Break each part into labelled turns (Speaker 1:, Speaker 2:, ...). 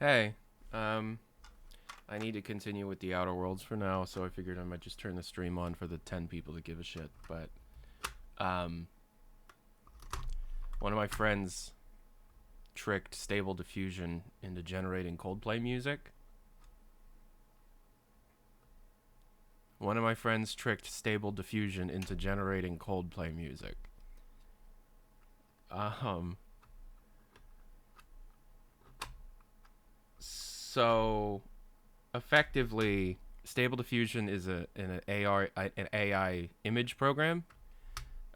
Speaker 1: Hey, I need to continue with the Outer Worlds for now, so I figured I might just turn the stream on for the 10 people that give a shit. But, one of my friends tricked Stable Diffusion into generating Coldplay music. One of my friends tricked Stable Diffusion into generating Coldplay music. So, effectively, Stable Diffusion is an AI image program.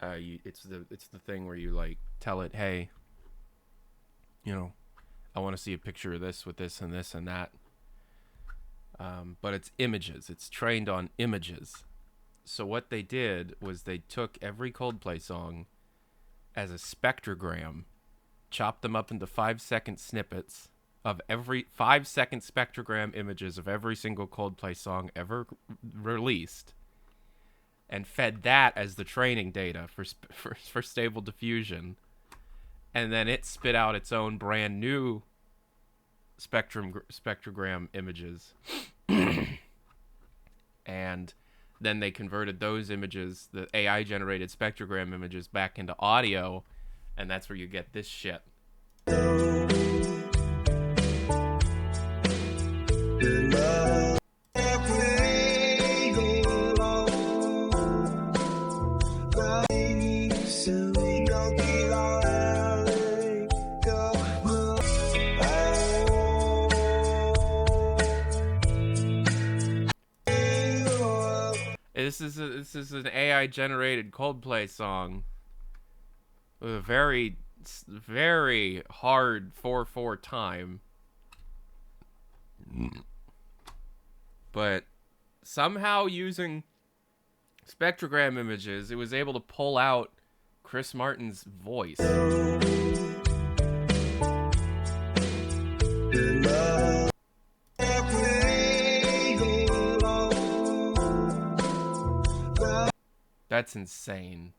Speaker 1: It's the thing where you like tell it, hey, you know, I want to see a picture of this with this and this and that. But it's images. It's trained on images. So what they did was they took every Coldplay song as a spectrogram, chopped them up into 5-second snippets of every 5-second spectrogram images of every single Coldplay song ever released, and fed that as the training data for Stable Diffusion, and then it spit out its own brand new spectrogram images, and then they converted those images, the AI generated spectrogram images, back into audio, and that's where you get this shit. This is an AI generated Coldplay song with a very, very hard 4/4 time. But somehow, using spectrogram images, it was able to pull out Chris Martin's voice. That's insane.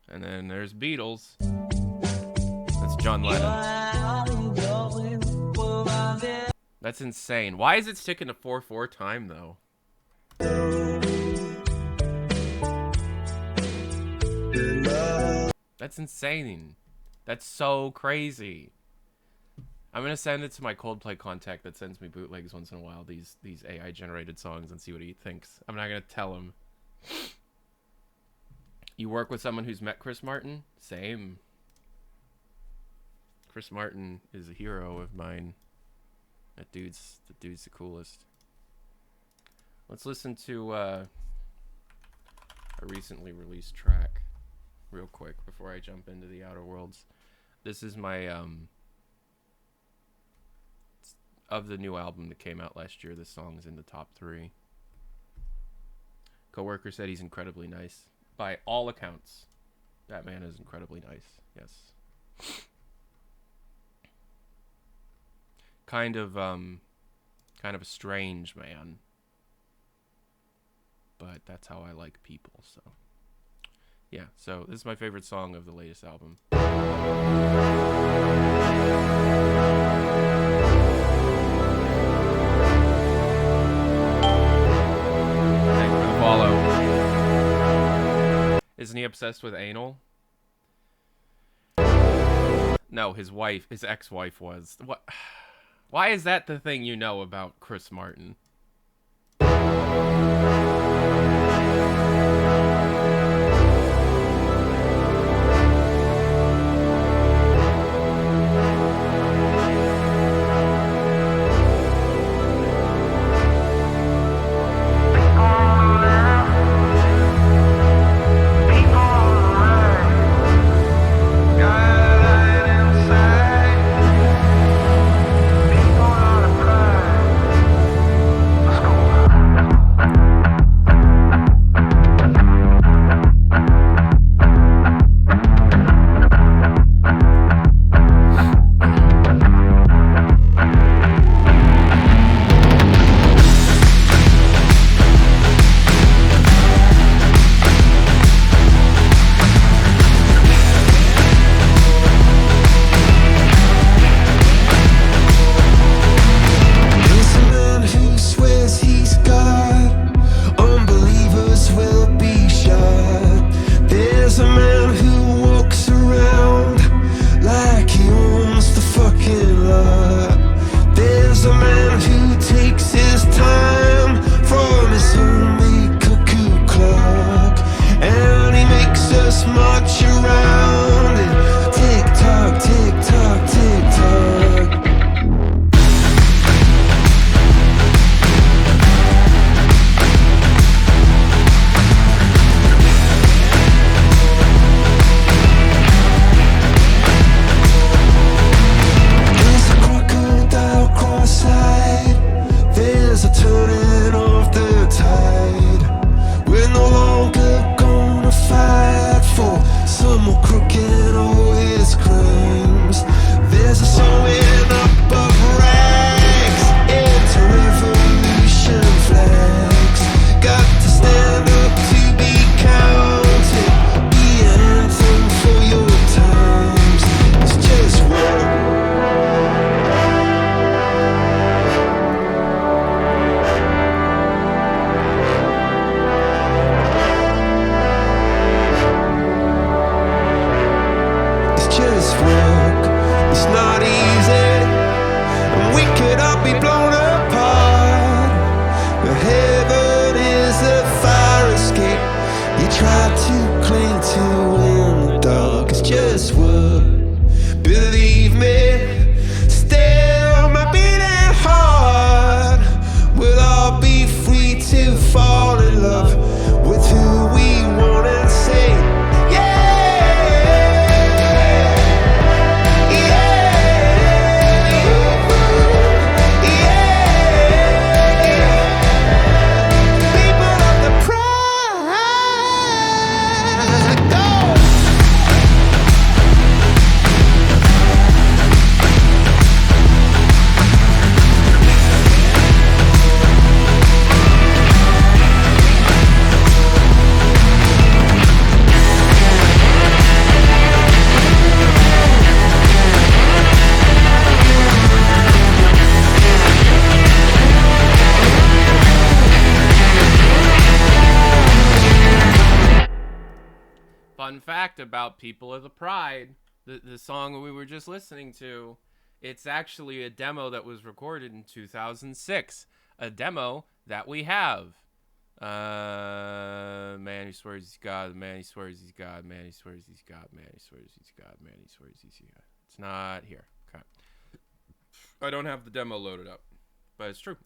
Speaker 1: And then there's Beatles. That's John Lennon. That's insane. Why is it sticking to 4/4 time, though? That's insane. That's so crazy. I'm gonna send it to my Coldplay contact that sends me bootlegs once in a while, these AI generated songs, and see what he thinks. I'm not gonna tell him. You work with someone who's met Chris Martin? Same. Chris Martin is a hero of mine. The dude's the coolest. Let's listen to a recently released track real quick before I jump into the Outer Worlds. This is my of the new album that came out last year. This song is in the top 3. Coworker said he's incredibly nice. By all accounts, that man is incredibly nice. Yes. Kind of a strange man, but that's how I like people. So yeah, so this is my favorite song of the latest album. Thanks for the follow. Isn't he obsessed with anal? No, his ex-wife was. What? Why is that the thing you know about Chris Martin?
Speaker 2: crook and all his crimes. There's a sewing up of rags into revolution flags. Got to stand up to be counted. Be an anthem for your times. It's just war. Just work, it's not easy, and we could all be blown apart. But heaven is a fire escape you try to cling to in the dark. It's just work, believe me, still my beating heart. We'll all be free to fall in love with who we want and say.
Speaker 1: Fun fact about People of the Pride, the song we were just listening to, it's actually a demo that was recorded in 2006. A demo that we have. Man who swears he's God, man he swears he's God, man he swears he's God, man he swears he's God, man he swears he's God. It's not here. Okay. I don't have the demo loaded up, but it's true.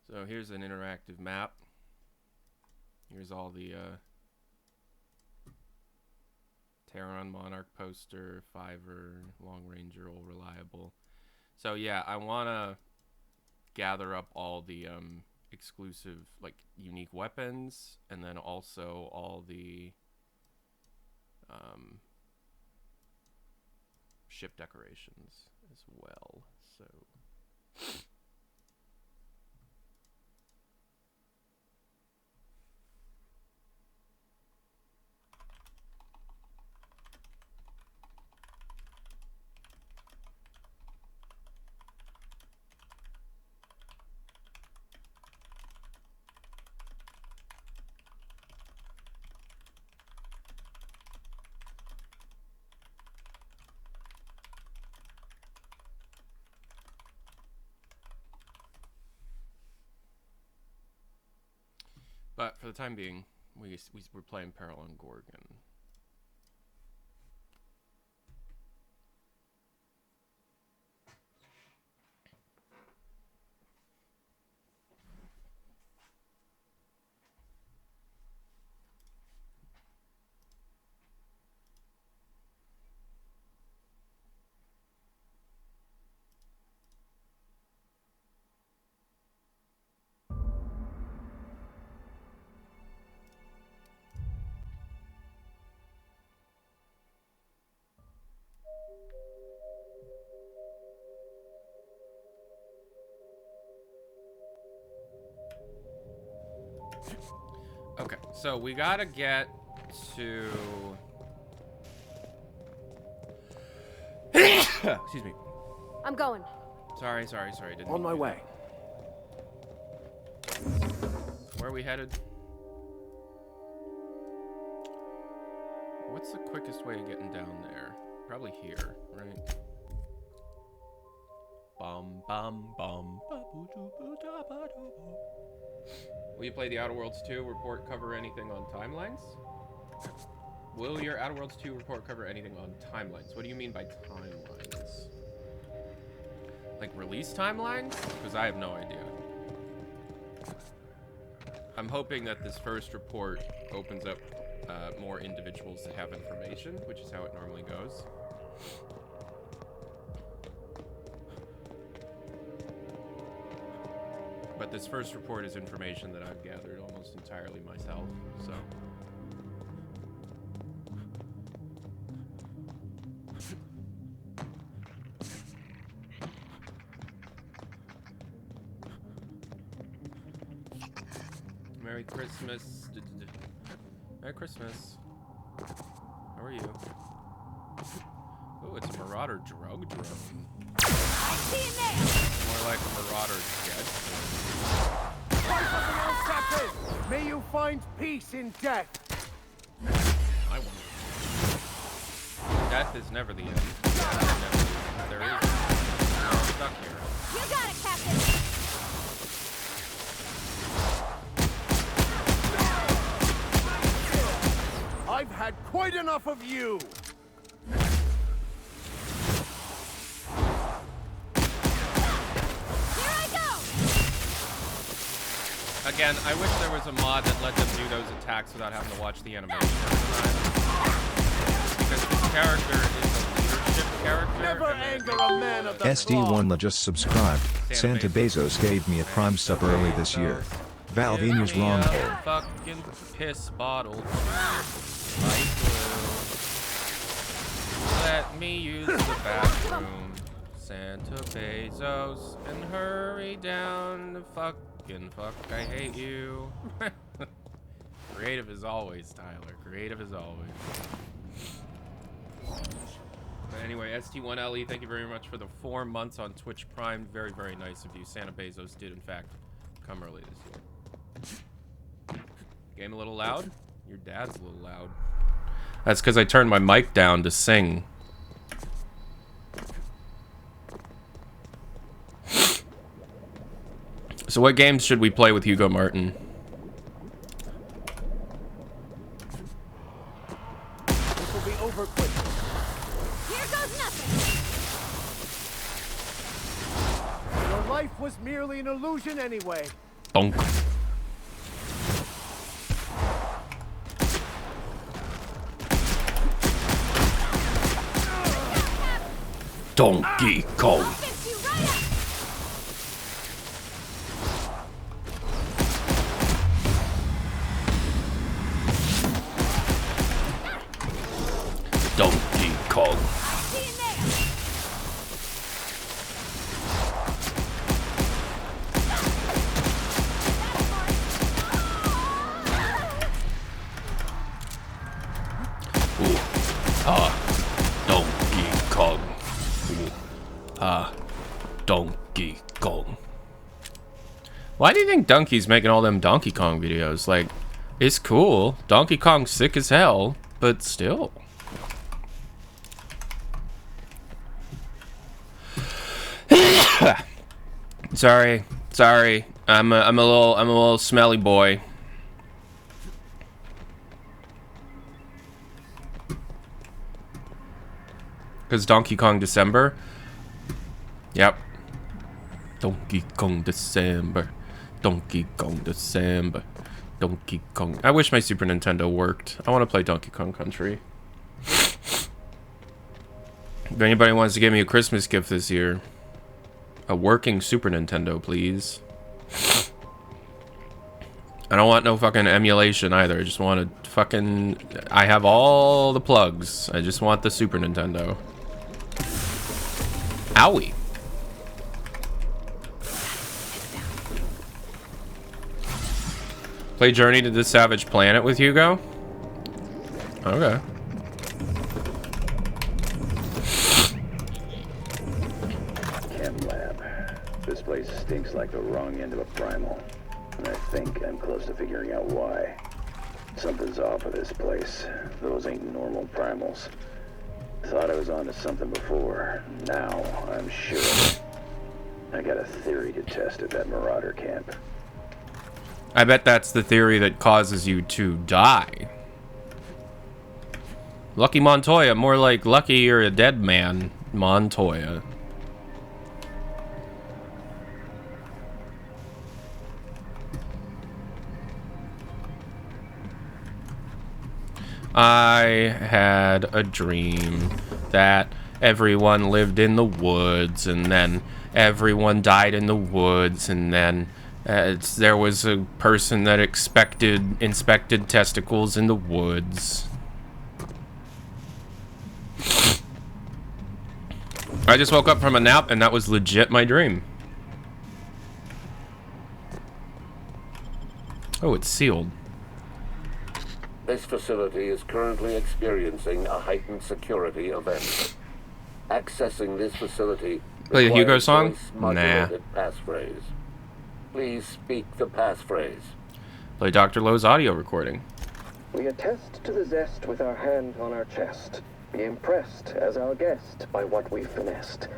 Speaker 1: So here's an interactive map. Here's all the Terran Monarch poster, Fiverr, Long Ranger, All Reliable. So yeah, I want to gather up all the exclusive, like, unique weapons, and then also all the ship decorations as well. So but for the time being, we're playing Peril on Gorgon. Okay, so we gotta get to... Excuse me.
Speaker 3: I'm going.
Speaker 1: Sorry. Didn't
Speaker 4: On my way.
Speaker 1: Where are we headed? What's the quickest way of getting down there? Probably here, right? Bum bum bum. Will you play the Outer Worlds 2 report cover anything on timelines? Will your Outer Worlds 2 report cover anything on timelines? What do you mean by timelines? Like release timelines? Because I have no idea. I'm hoping that this first report opens up more individuals that have information, which is how it normally goes. But this first report is information that I've gathered almost entirely myself, so Merry Christmas. Merry Christmas. How are you? Oh, it's a Marauder drug drone.
Speaker 3: I see you now.
Speaker 1: More like a Marauder jet.
Speaker 4: Captain, may you find peace in death.
Speaker 1: I wonder. Death is never the end. There is. I'm stuck here.
Speaker 3: You got it, Captain.
Speaker 4: I've had quite enough of you.
Speaker 3: Here I go.
Speaker 1: Again, I wish there was a mod that let them do those attacks without having to watch the animation every time. Because this character is a leadership character.
Speaker 4: Never anger a man of the
Speaker 5: SD1 just subscribed. Santa Bezos gave me a Prime sub early this year. Valvina's
Speaker 1: Give me
Speaker 5: wrong
Speaker 1: a
Speaker 5: hole.
Speaker 1: fucking piss bottle. Light blue. Let me use the bathroom. Santa Bezos and hurry down the fucking fuck. I hate you. Creative as always, Tyler. Creative as always. But anyway, ST1LE, thank you very much for the 4 months on Twitch Prime. Very, very nice of you. Santa Bezos did, in fact, come early this year. Game a little loud? Your dad's a little loud. That's because I turned my mic down to sing. So what games should we play with Hugo Martin?
Speaker 4: This will be over quickly.
Speaker 3: Here goes nothing.
Speaker 4: Your life was merely an illusion anyway.
Speaker 1: Bonk. Donkey Kong.
Speaker 3: I'll fix you right up.
Speaker 1: Donkey Kong.
Speaker 3: See you there.
Speaker 1: Ooh. Donkey Kong. Ooh. Donkey Kong. Why do you think Donkey's making all them Donkey Kong videos? Like, it's cool. Donkey Kong's sick as hell, but still. Sorry. I'm a little smelly boy. Cause Donkey Kong December. Yep. Donkey Kong December. Donkey Kong December. Donkey Kong. I wish my Super Nintendo worked. I want to play Donkey Kong Country. If anybody wants to give me a Christmas gift this year, a working Super Nintendo, please. I don't want no fucking emulation either. I just want to fucking... I have all the plugs. I just want the Super Nintendo. Owie. Play Journey to the Savage Planet with Hugo? Okay.
Speaker 6: Chem lab. This place stinks like the wrong end of a primal. And I think I'm close to figuring out why. Something's off with this place. Those ain't normal primals. Thought I was onto something before. Now I'm sure. I got a theory to test at that Marauder camp.
Speaker 1: I bet that's the theory that causes you to die. Lucky Montoya, more like lucky you're a dead man, Montoya. I had a dream that everyone lived in the woods, and then everyone died in the woods, and then there was a person that inspected testicles in the woods. I just woke up from a nap, and that was legit my dream. Oh, it's sealed.
Speaker 7: This facility is currently experiencing a heightened security event. Accessing this facility
Speaker 1: Play the Hugo
Speaker 7: requires
Speaker 1: song?
Speaker 7: voice
Speaker 1: Nah.
Speaker 7: modulated passphrase. Please speak the passphrase.
Speaker 1: Play Dr. Lowe's audio recording.
Speaker 8: We attest to the zest with our hand on our chest. Be impressed as our guest by what we've finessed.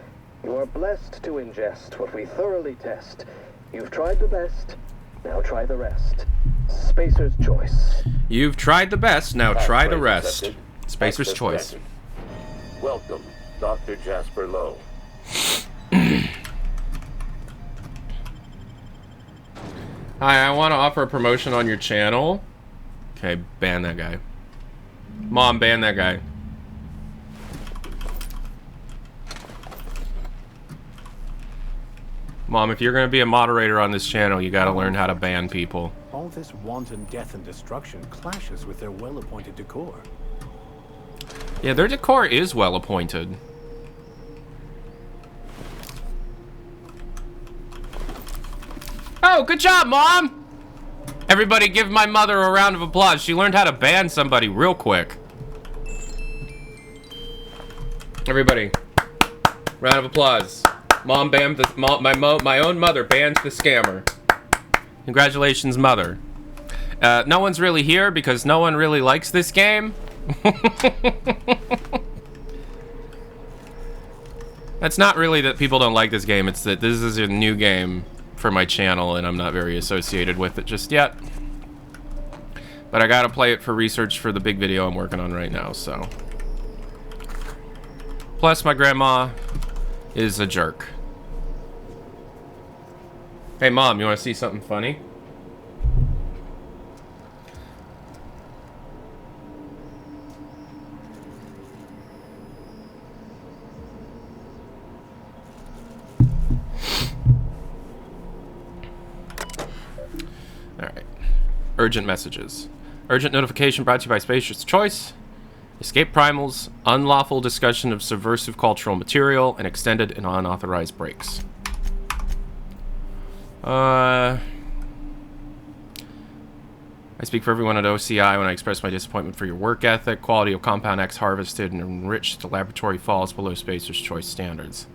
Speaker 8: You are blessed to ingest what we thoroughly test. You've tried the best, now try the rest. Spacer's choice.
Speaker 1: You've tried the best, now try the
Speaker 7: Passphrase
Speaker 1: rest.
Speaker 7: accepted.
Speaker 1: Spacer's
Speaker 7: Access
Speaker 1: choice.
Speaker 7: granted. Welcome, Dr. Jasper Lowe.
Speaker 1: Hi, I want to offer a promotion on your channel. Okay, ban that guy. Mom, ban that guy. Mom, if you're going to be a moderator on this channel, you got to learn how to ban people.
Speaker 4: All this wanton death and destruction clashes with their well-appointed decor.
Speaker 1: Yeah, their decor is well appointed. Oh, good job, Mom! Everybody give my mother a round of applause. She learned how to ban somebody real quick. Everybody, round of applause. Mom banned the, my own mother banned the scammer. Congratulations, mother. No one's really here because no one really likes this game. That's not really that people don't like this game. It's that this is a new game for my channel and I'm not very associated with it just yet. But I gotta play it for research for the big video I'm working on right now, so. Plus, my grandma is a jerk. Hey, Mom, you wanna see something funny? Alright. Urgent messages. Urgent notification brought to you by Spacer's Choice. Escape Primals, unlawful discussion of subversive cultural material, and extended and unauthorized breaks. I speak for everyone at OCI when I express my disappointment for your work ethic. Quality of Compound X harvested and enriched laboratory falls below Spacer's Choice standards.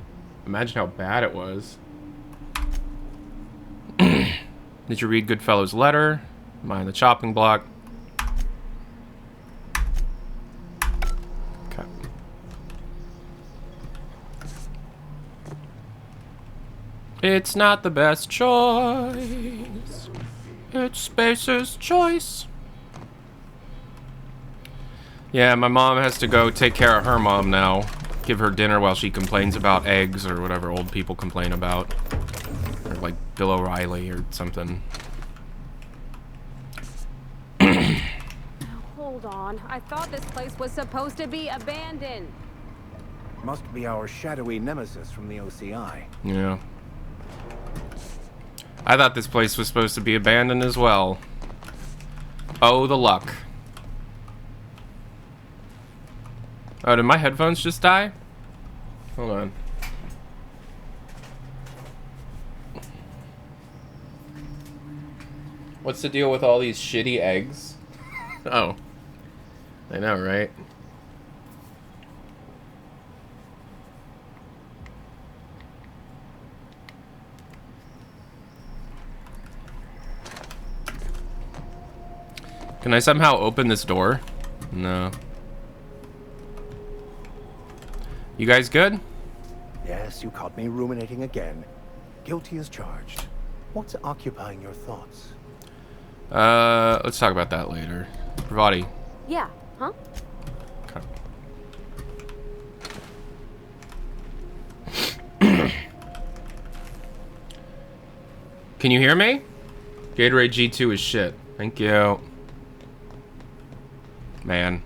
Speaker 1: Imagine how bad it was. Did you read Goodfellow's letter? Am I on the chopping block? Okay. It's not the best choice. It's Spacer's Choice. Yeah, my mom has to go take care of her mom now. Give her dinner while she complains about eggs or whatever old people complain about. Or like Bill O'Reilly or something.
Speaker 3: Hold on. I thought this place was supposed to be abandoned.
Speaker 4: Must be our shadowy nemesis from the OCI.
Speaker 1: Yeah. I thought this place was supposed to be abandoned as well. Oh, the luck. Oh, did my headphones just die? Hold on. What's the deal with all these shitty eggs? Oh. I know, right? Can I somehow open this door? No. You guys good?
Speaker 4: Yes, you caught me ruminating again. Guilty as charged. What's occupying your thoughts?
Speaker 1: Let's talk about that later. Pravati.
Speaker 3: Yeah, huh?
Speaker 1: Okay. Can you hear me? Gatorade G2 is shit. Thank you. Man.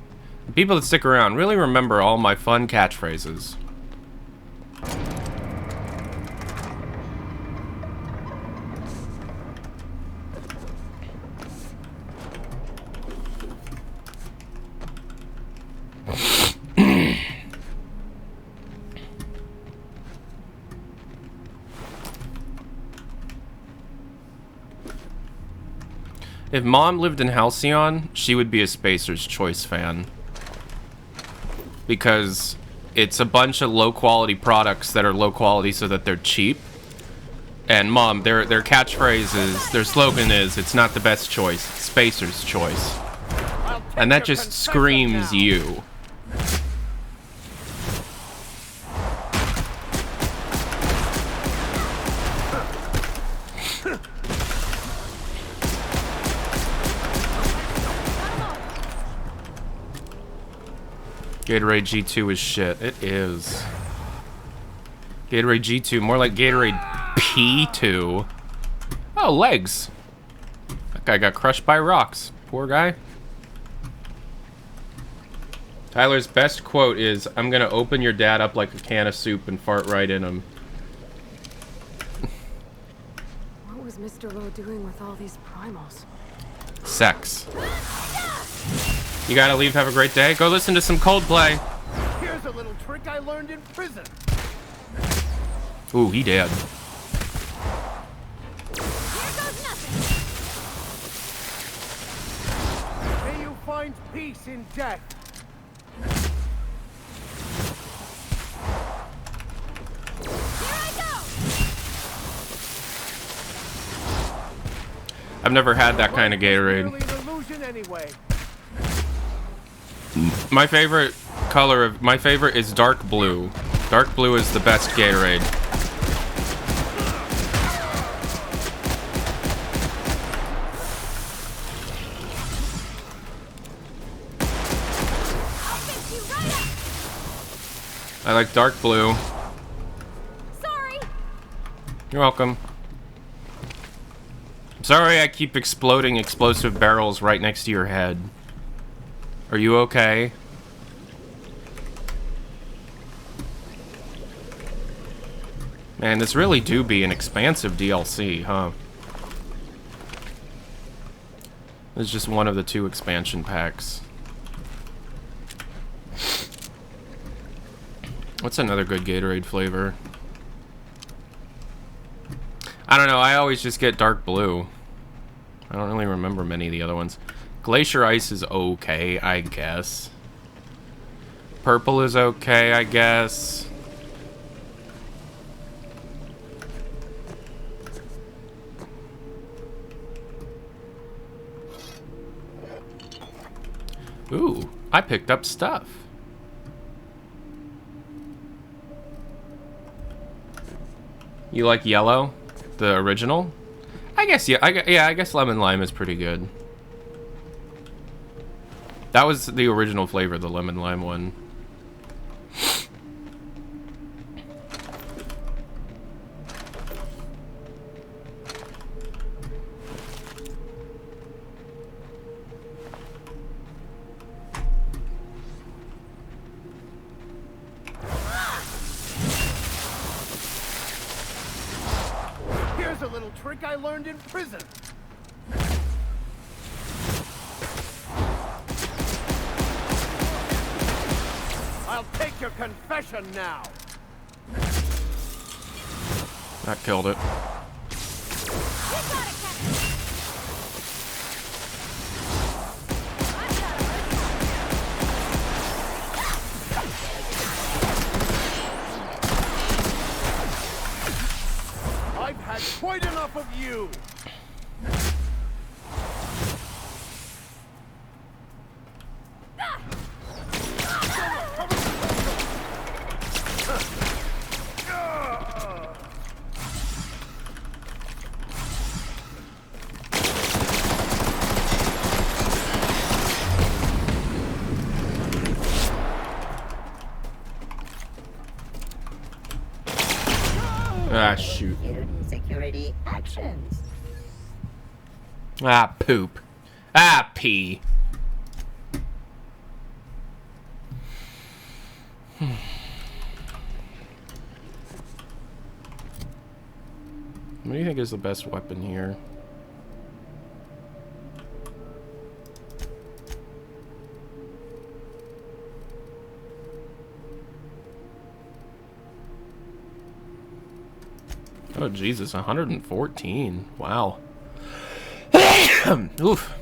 Speaker 1: The people that stick around really remember all my fun catchphrases. If Mom lived in Halcyon, she would be a Spacer's Choice fan. Because it's a bunch of low-quality products that are low quality so that they're cheap. And Mom, their catchphrase is, their slogan is, it's not the best choice, it's Spacer's Choice. And that just screams you. Gatorade G2 is shit. It is. Gatorade G2, more like Gatorade P2. Oh, legs. That guy got crushed by rocks. Poor guy. Tyler's best quote is, I'm gonna open your dad up like a can of soup and fart right in him.
Speaker 3: What was Mr. Lowe doing with all these primals?
Speaker 1: Sex. You gotta leave, have a great day. Go listen to some Coldplay.
Speaker 4: Here's a little trick I learned in prison.
Speaker 1: Ooh, he did.
Speaker 4: May you find peace in death.
Speaker 1: I've never had that kind of Gatorade.
Speaker 4: Anyway.
Speaker 1: My favorite is dark blue. Dark blue is the best Gatorade. I like dark blue.
Speaker 3: Sorry.
Speaker 1: You're welcome. I'm sorry I keep exploding explosive barrels right next to your head. Are you okay? Man, this really do be an expansive DLC, huh? It's just one of the 2 expansion packs. What's another good Gatorade flavor? I don't know, I always just get dark blue. I don't really remember many of the other ones. Glacier Ice is okay, I guess. Purple is okay, I guess. Ooh, I picked up stuff. You like yellow? The original? I guess, yeah, I guess lemon lime is pretty good. That was the original flavor, the lemon lime one.
Speaker 4: Here's a little trick I learned in prison. I'll take your confession now.
Speaker 1: That killed it.
Speaker 4: I've had quite enough of you.
Speaker 1: Ah, shoot.
Speaker 9: Security actions.
Speaker 1: Ah, poop. Ah, pee. What do you think is the best weapon here? Oh, Jesus, 114. Wow. Oof.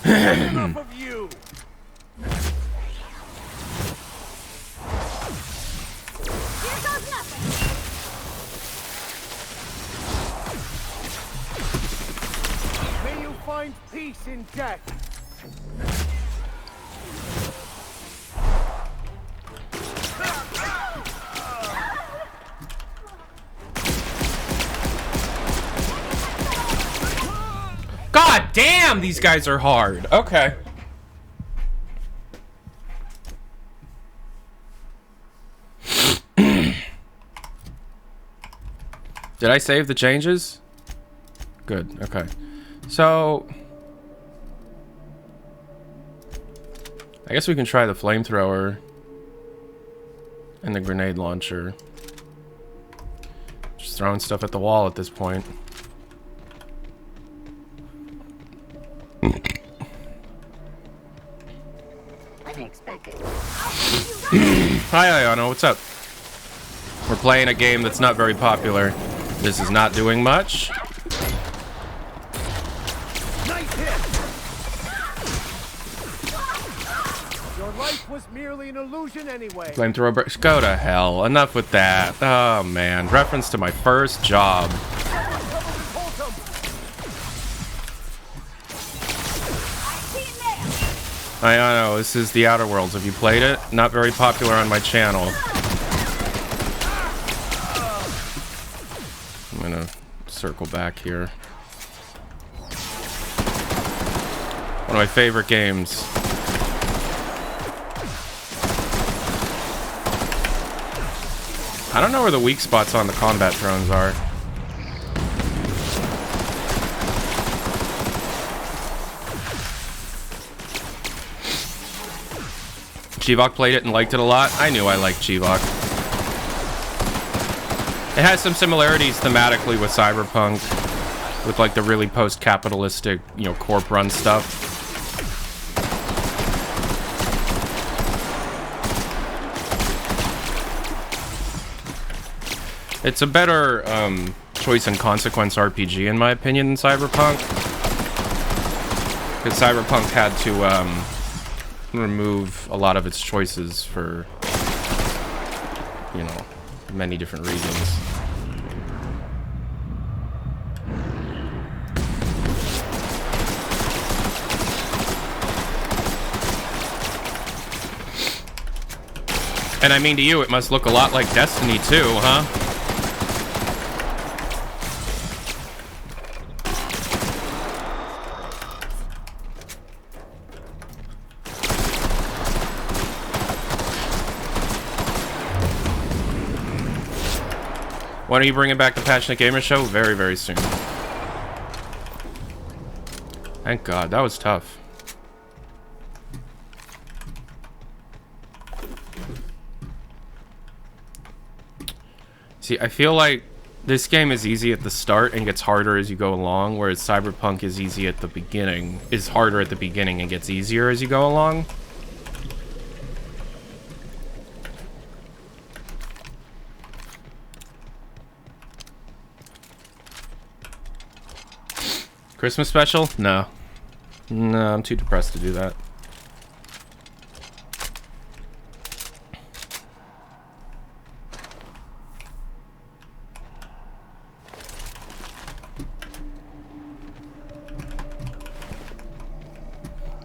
Speaker 10: Enough of you.
Speaker 3: Here goes nothing.
Speaker 10: May you find peace in death.
Speaker 1: God damn, these guys are hard. Okay. Did I save the changes? Good, okay. So I guess we can try the flamethrower and the grenade launcher. Just throwing stuff at the wall at this point.
Speaker 9: Unexpected.
Speaker 1: Hi, Ayano, what's up? We're playing a game that's not very popular. This is not doing much.
Speaker 10: Nice hit. Your life was merely an illusion anyway.
Speaker 1: Flamethrower burst. Go to hell. Enough with that. Oh, man. Reference to my first job. Ayano, this is The Outer Worlds. Have you played it? Not very popular on my channel. I'm gonna circle back here. One of my favorite games. I don't know where the weak spots on the combat drones are. Chivok played it and liked it a lot. I knew I liked Chivok. It has some similarities thematically with Cyberpunk, with like the really post-capitalistic, you know, corp run stuff. It's a better choice and consequence RPG in my opinion than Cyberpunk, because Cyberpunk had to remove a lot of its choices for, you know, many different reasons. And I mean, to you, it must look a lot like Destiny 2, huh? When are you bringing back the Passionate Gamer Show? Very, very soon. Thank God, that was tough. See, I feel like this game is easy at the start and gets harder as you go along, whereas Cyberpunk is easy at the beginning, is harder at the beginning and gets easier as you go along. Christmas special? No. No, I'm too depressed to do that.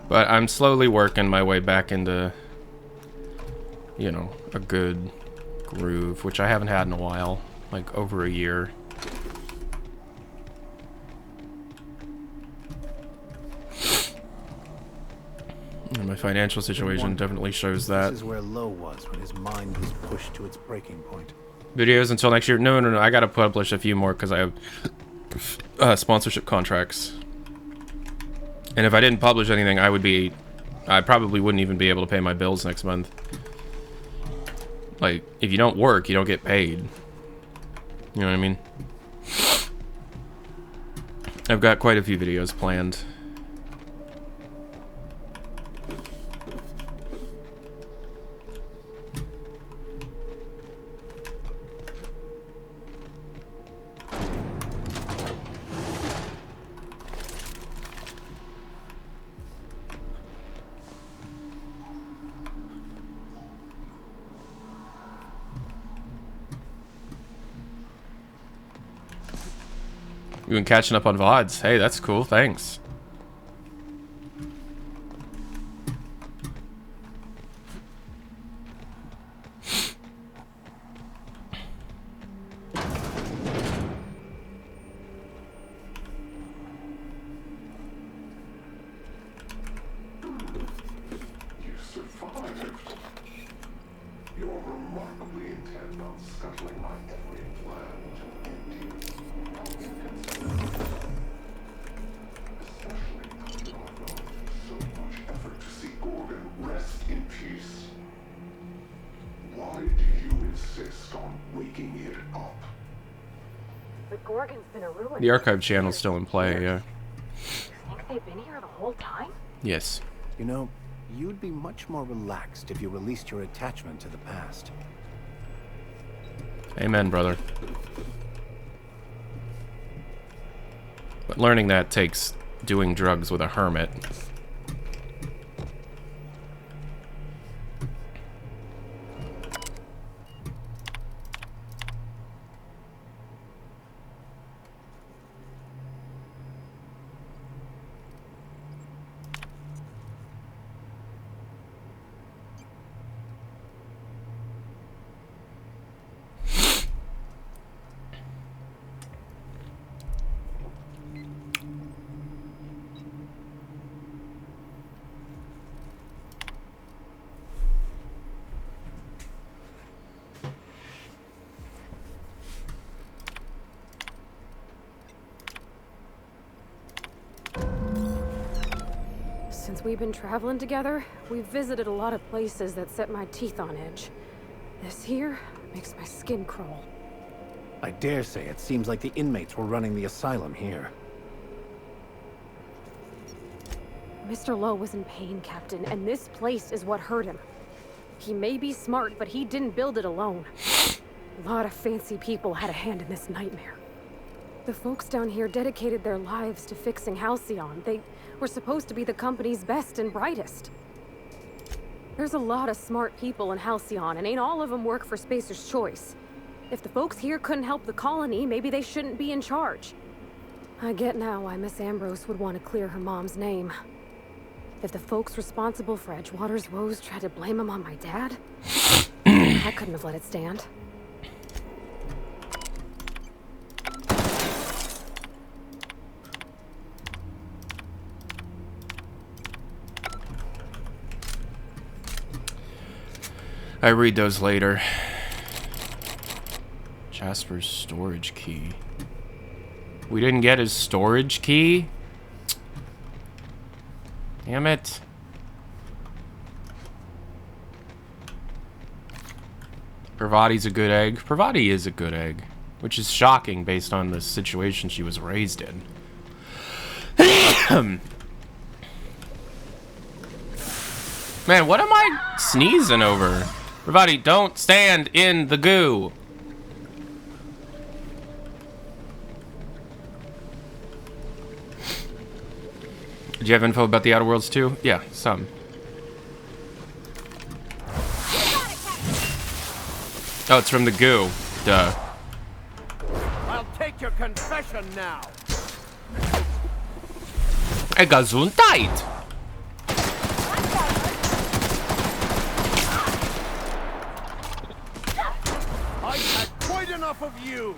Speaker 1: But I'm slowly working my way back into, you know, a good groove, which I haven't had in a while, like over a year. And my financial situation definitely shows that.
Speaker 4: This is where Lowe was when his mind was pushed to its breaking point.
Speaker 1: Videos until next year? No, no, no. I gotta publish a few more because I have sponsorship contracts. And if I didn't publish anything, I probably wouldn't even be able to pay my bills next month. Like, if you don't work, you don't get paid. You know what I mean? I've got quite a few videos planned. You've been catching up on VODs. Hey, that's cool. Thanks. The archive channel's still in play, yeah.
Speaker 3: Think they've been here the whole time?
Speaker 1: Yes.
Speaker 4: You know, you'd be much more relaxed if you released your attachment to the past.
Speaker 1: Amen, brother. But learning that takes doing drugs with a hermit.
Speaker 3: Since we've been traveling together, we've visited a lot of places that set my teeth on edge. This here makes my skin crawl.
Speaker 4: I dare say it seems like the inmates were running the asylum here.
Speaker 3: Mr. Lowe was in pain, Captain, and this place is what hurt him. He may be smart, but he didn't build it alone. A lot of fancy people had a hand in this nightmare. The folks down here dedicated their lives to fixing Halcyon. They were supposed to be the company's best and brightest. There's a lot of smart people in Halcyon, and ain't all of them work for Spacer's Choice. If the folks here couldn't help the colony, maybe they shouldn't be in charge. I get now why Miss Ambrose would want to clear her mom's name. If the folks responsible for Edgewater's woes tried to blame him on my dad, I couldn't have let it stand. I read those later.
Speaker 1: Casper's storage key. We didn't get his storage key? Damn it. Parvati's a good egg. Parvati is a good egg, which is shocking based on the situation she was raised in. Man, what am I sneezing over? Parvati, don't stand in the goo. Do you have info about the Outer Worlds too? Yeah, some. Oh, it's from the goo. Duh.
Speaker 10: I'll take your confession now.
Speaker 1: Gesundheit.
Speaker 10: I've had quite enough of you.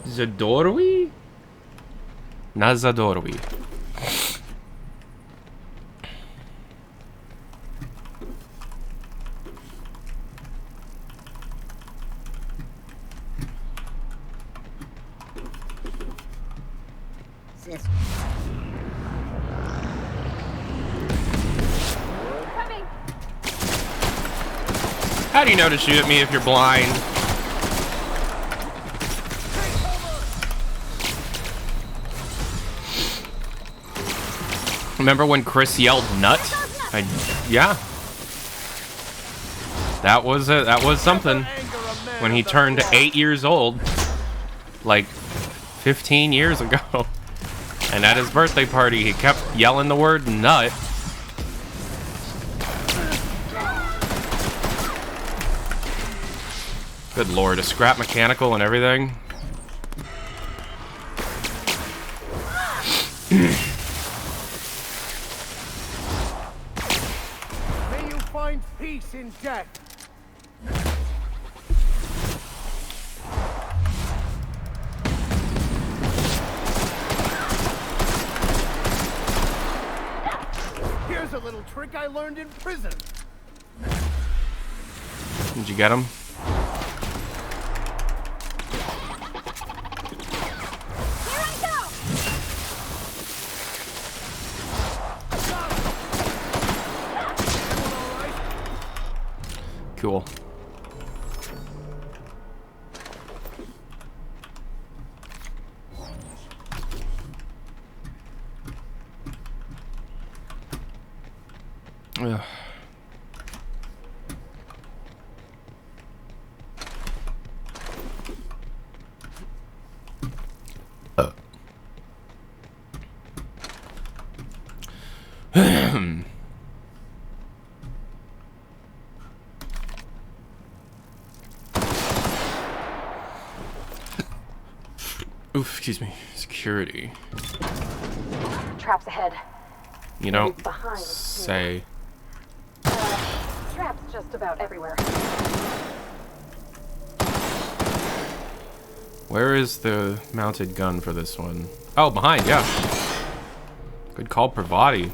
Speaker 1: Zadorwi? Nazadorwi. How do you know to shoot at me if you're blind? Remember when Chris yelled nut? Yeah. That was something. When he turned 8 years old, like 15 years ago. And at his birthday party, he kept yelling the word nut. Good lord, a scrap mechanical and everything.
Speaker 10: May you find peace in death. Here's a little trick I learned in prison.
Speaker 1: Did you get him? Cool. Ugh. Oof, excuse me. Security.
Speaker 3: Traps ahead.
Speaker 1: You don't
Speaker 3: Behind.
Speaker 1: say.
Speaker 3: Traps just about everywhere.
Speaker 1: Where is the mounted gun for this one? Oh, behind, yeah. Good call, Parvati.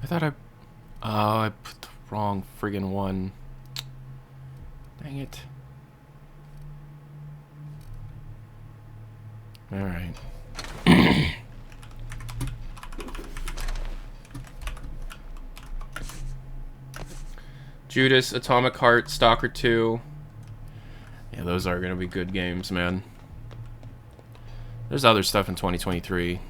Speaker 1: I thought I put the wrong friggin' one. Dang it. Alright. Judas, Atomic Heart, Stalker 2. Yeah, those are gonna be good games, man. There's other stuff in 2023.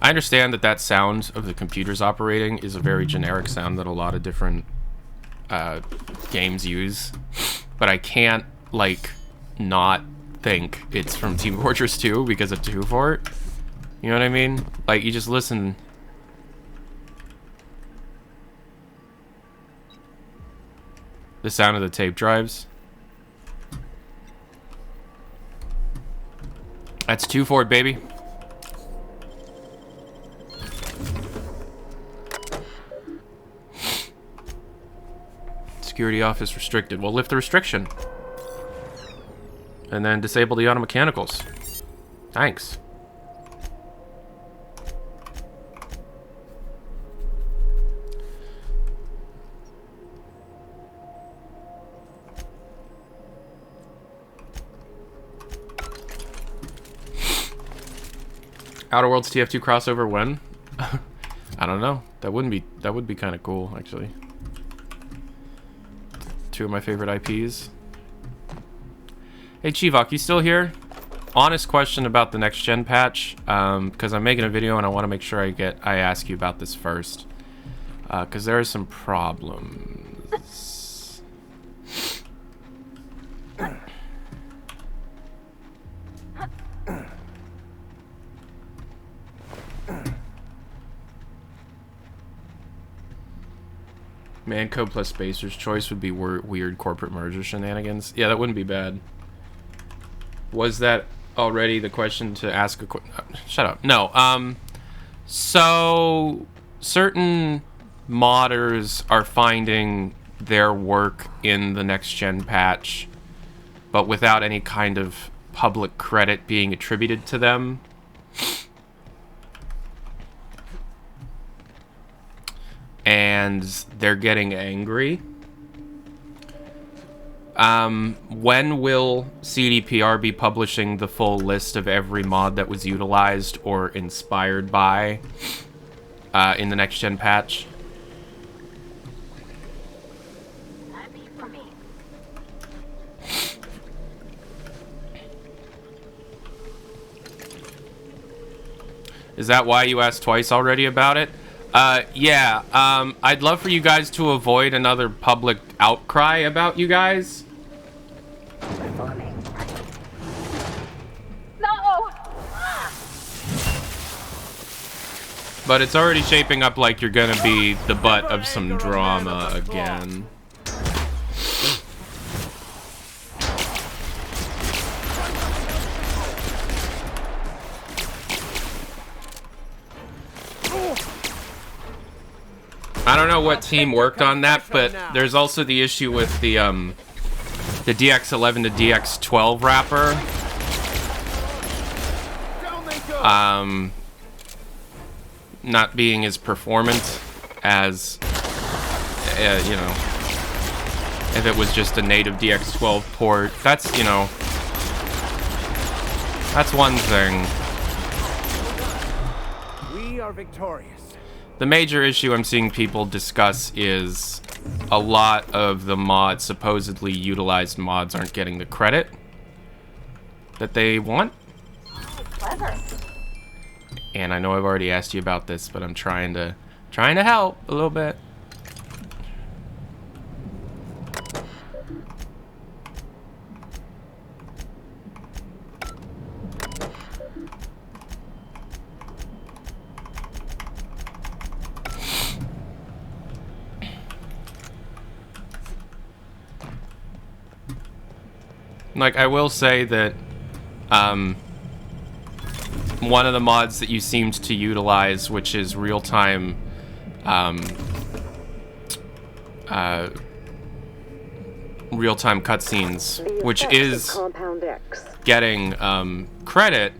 Speaker 1: I understand that that sound of the computers operating is a very generic sound that a lot of different games use, but I can't, like, not think it's from Team Fortress 2 because of 2 Fort. You know what I mean? Like, you just listen. The sound of the tape drives. That's 2 Fort, baby. Security office restricted. Well, lift the restriction. And then disable the auto mechanicals. Thanks. Outer Worlds TF2 crossover when? I don't know. That would be kind of cool, actually. 2 of my favorite IPs. Hey Chivok, you still here? Honest question about the next gen patch, because I'm making a video and I want to make sure I ask you about this first, because there are some problems. Manco plus Spacer's Choice would be weird corporate merger shenanigans. Yeah, that wouldn't be bad. Was that already the question to ask a shut up. No, so certain modders are finding their work in the next gen patch, but without any kind of public credit being attributed to them. And they're getting angry. When will CDPR be publishing the full list of every mod that was utilized or inspired by in the next gen patch? Is that why you asked twice already about it? Yeah, I'd love for you guys to avoid another public outcry about you guys.
Speaker 3: No!
Speaker 1: But it's already shaping up like you're gonna be the butt of some drama again. I don't know what team worked on that, but there's also the issue with the DX11 to DX12 wrapper. Not being as performant as, you know, if it was just a native DX12 port. That's, you know, that's one thing.
Speaker 10: We are victorious.
Speaker 1: The major issue I'm seeing people discuss is a lot of the mods, supposedly utilized mods, aren't getting the credit that they want.
Speaker 9: Clever.
Speaker 1: And I know I've already asked you about this, but I'm trying to help a little bit. Like, I will say that one of the mods that you seemed to utilize, which is real-time real-time cutscenes,
Speaker 8: The
Speaker 1: which
Speaker 8: effects of
Speaker 1: is
Speaker 8: Compound X.
Speaker 1: getting credit.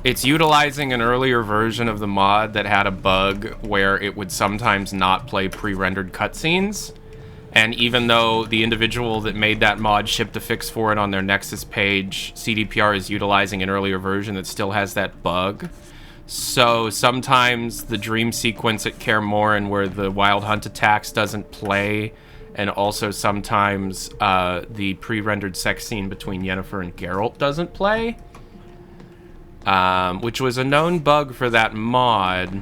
Speaker 1: It's utilizing an earlier version of the mod that had a bug where it would sometimes not play pre-rendered cutscenes. And even though the individual that made that mod shipped a fix for it on their Nexus page, CDPR is utilizing an earlier version that still has that bug. So sometimes the dream sequence at Kaer Morhen where the Wild Hunt attacks doesn't play, and also sometimes the pre-rendered sex scene between Yennefer and Geralt doesn't play. Which was a known bug for that mod.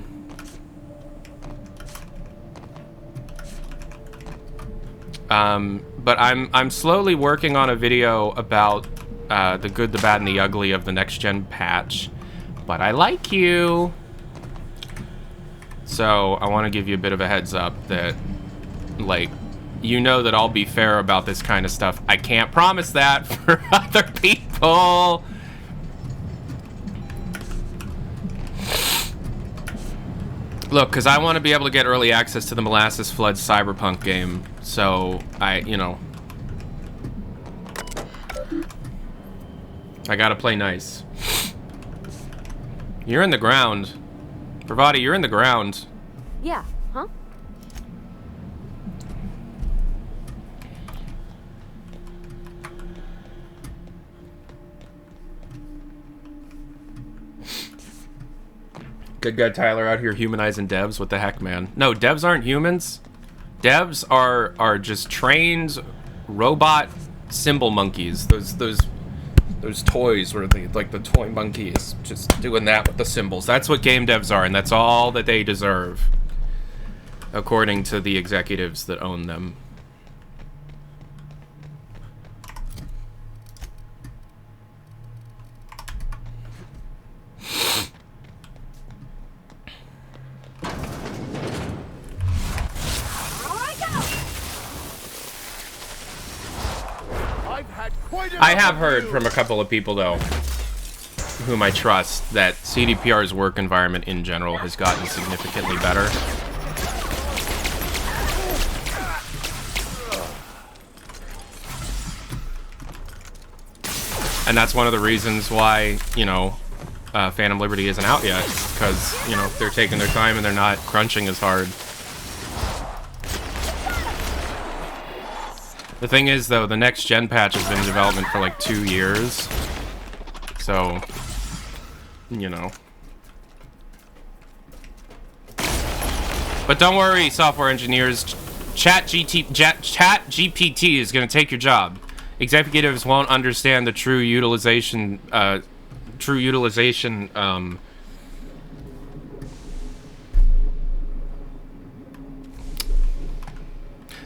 Speaker 1: But I'm slowly working on a video about the good, the bad, and the ugly of the next-gen patch. But I like you. So I want to give you a bit of a heads up that, like, you know that I'll be fair about this kind of stuff. I can't promise that for other people. Look, because I want to be able to get early access to the Molasses Flood Cyberpunk game. So, I gotta play nice. You're in the ground. Pravati, you're in the ground.
Speaker 3: Yeah, huh?
Speaker 1: Good guy Tyler out here humanizing devs. What the heck, man? No, devs aren't humans. Devs are just trained robot symbol monkeys. Those toys where they, like the toy monkey is just doing that with the symbols. That's what game devs are, and that's all that they deserve, according to the executives that own them. I have heard from a couple of people, though, whom I trust, that CDPR's work environment in general has gotten significantly better. And that's one of the reasons why, Phantom Liberty isn't out yet, because, they're taking their time and they're not crunching as hard. The thing is, though, the next gen patch has been in development for like 2 years. So, But don't worry, software engineers. Chat GPT is going to take your job. Executives won't understand the true utilization,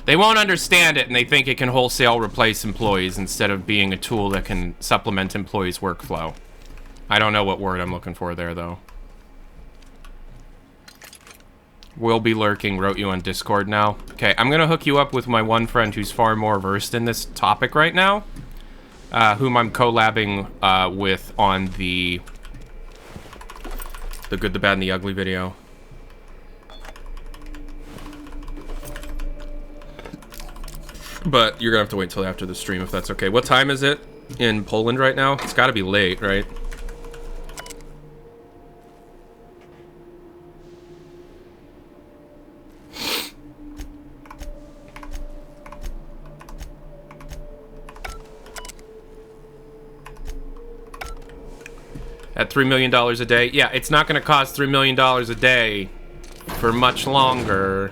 Speaker 1: they won't understand it, and they think it can wholesale replace employees instead of being a tool that can supplement employees' workflow. I don't know what word I'm looking for there, though. Will be lurking, wrote you on Discord now. Okay, I'm going to hook you up with my one friend who's far more versed in this topic right now, whom I'm collabing with on the Good, the Bad, and the Ugly video. But you're gonna have to wait till after the stream if that's okay. What time is it in Poland right now? It's gotta be late, right? At $3 million a day? Yeah, it's not gonna cost $3 million a day for much longer.